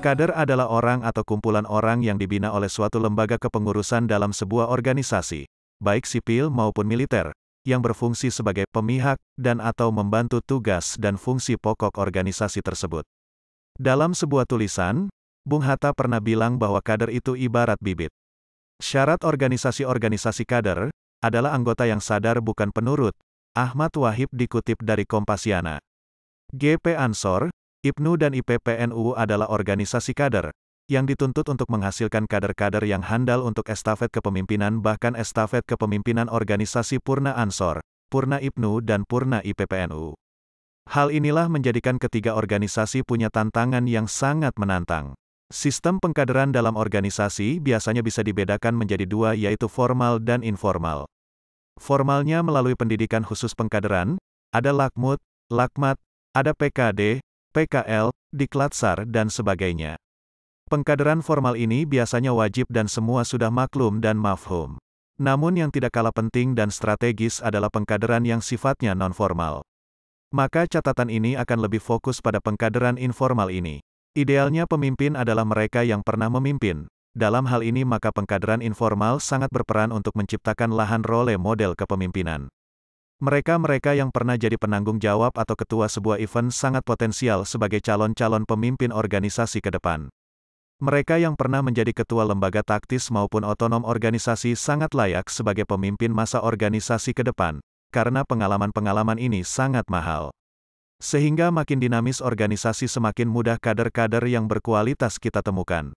Kader adalah orang atau kumpulan orang yang dibina oleh suatu lembaga kepengurusan dalam sebuah organisasi, baik sipil maupun militer, yang berfungsi sebagai pemihak dan/atau membantu tugas dan fungsi pokok organisasi tersebut. Dalam sebuah tulisan, Bung Hatta pernah bilang bahwa kader itu ibarat bibit. Syarat organisasi-organisasi kader adalah anggota yang sadar bukan penurut. Ahmad Wahib dikutip dari Kompasiana. GP Ansor, IPNU dan IPPNU adalah organisasi kader, yang dituntut untuk menghasilkan kader-kader yang handal untuk estafet kepemimpinan bahkan estafet kepemimpinan organisasi Purna Ansor, Purna IPNU dan Purna IPPNU. Hal inilah menjadikan ketiga organisasi punya tantangan yang sangat menantang. Sistem pengkaderan dalam organisasi biasanya bisa dibedakan menjadi dua yaitu formal dan informal. Formalnya melalui pendidikan khusus pengkaderan, ada Lakmut, Lakmat, ada PKD, PKL, Diklatsar dan sebagainya. Pengkaderan formal ini biasanya wajib dan semua sudah maklum dan mafhum. Namun yang tidak kalah penting dan strategis adalah pengkaderan yang sifatnya non-formal. Maka catatan ini akan lebih fokus pada pengkaderan informal ini. Idealnya pemimpin adalah mereka yang pernah memimpin. Dalam hal ini maka pengkaderan informal sangat berperan untuk menciptakan lahan role model kepemimpinan. Mereka-mereka yang pernah jadi penanggung jawab atau ketua sebuah event sangat potensial sebagai calon-calon pemimpin organisasi ke depan. Mereka yang pernah menjadi ketua lembaga taktis maupun otonom organisasi sangat layak sebagai pemimpin masa organisasi ke depan, karena pengalaman-pengalaman ini sangat mahal. Sehingga makin dinamis organisasi semakin mudah kader-kader yang berkualitas kita temukan.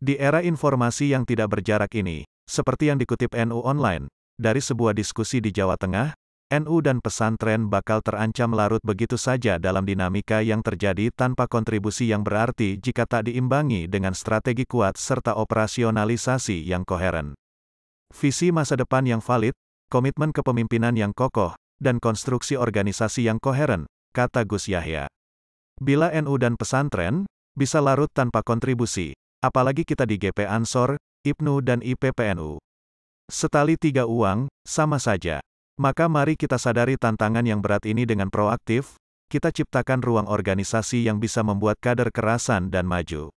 Di era informasi yang tidak berjarak ini, seperti yang dikutip NU Online, dari sebuah diskusi di Jawa Tengah, NU dan pesantren bakal terancam larut begitu saja dalam dinamika yang terjadi tanpa kontribusi yang berarti jika tak diimbangi dengan strategi kuat serta operasionalisasi yang koheren. Visi masa depan yang valid, komitmen kepemimpinan yang kokoh, dan konstruksi organisasi yang koheren, kata Gus Yahya. Bila NU dan pesantren bisa larut tanpa kontribusi, apalagi kita di GP Ansor, IPNU dan IPPNU. Setali tiga uang, sama saja. Maka mari kita sadari tantangan yang berat ini dengan proaktif, kita ciptakan ruang organisasi yang bisa membuat kader kerasan dan maju.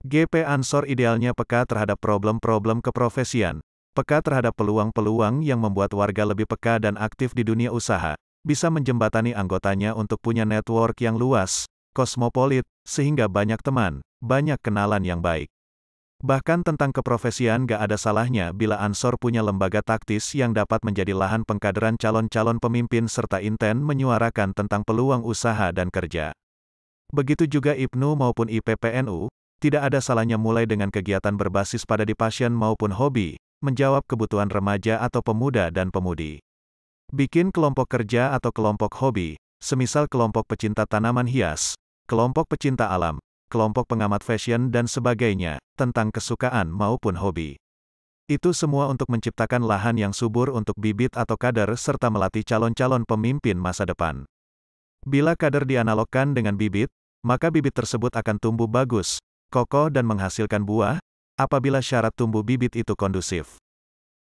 GP Ansor idealnya peka terhadap problem-problem keprofesian, peka terhadap peluang-peluang yang membuat warga lebih peka dan aktif di dunia usaha, bisa menjembatani anggotanya untuk punya network yang luas, kosmopolit, sehingga banyak teman, banyak kenalan yang baik. Bahkan tentang keprofesian gak ada salahnya bila Ansor punya lembaga taktis yang dapat menjadi lahan pengkaderan calon-calon pemimpin serta inten menyuarakan tentang peluang usaha dan kerja. Begitu juga IPNU maupun IPPNU, tidak ada salahnya mulai dengan kegiatan berbasis pada di passion maupun hobi, menjawab kebutuhan remaja atau pemuda dan pemudi. Bikin kelompok kerja atau kelompok hobi, semisal kelompok pecinta tanaman hias, kelompok pecinta alam, kelompok pengamat fashion dan sebagainya, tentang kesukaan maupun hobi. Itu semua untuk menciptakan lahan yang subur untuk bibit atau kader serta melatih calon-calon pemimpin masa depan. Bila kader dianalogkan dengan bibit, maka bibit tersebut akan tumbuh bagus, kokoh dan menghasilkan buah, apabila syarat tumbuh bibit itu kondusif.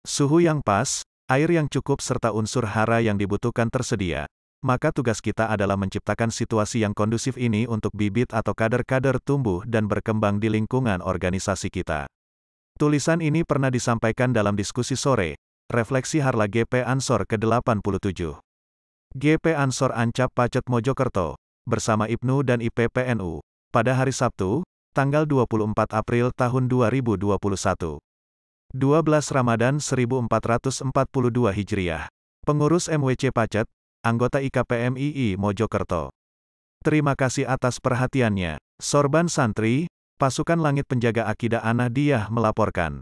Suhu yang pas, air yang cukup serta unsur hara yang dibutuhkan tersedia. Maka tugas kita adalah menciptakan situasi yang kondusif ini untuk bibit atau kader-kader tumbuh dan berkembang di lingkungan organisasi kita. Tulisan ini pernah disampaikan dalam diskusi sore, refleksi Harla GP Ansor ke-87. GP Ansor Ancap Pacet Mojokerto, bersama IPNU dan IPPNU, pada hari Sabtu, tanggal 24 April tahun 2021. 12 Ramadan 1442 Hijriah. Pengurus MWC Pacet, anggota IKPMII Mojokerto. Terima kasih atas perhatiannya. Sorban Santri, Pasukan Langit Penjaga Akidah Anahdiyah melaporkan.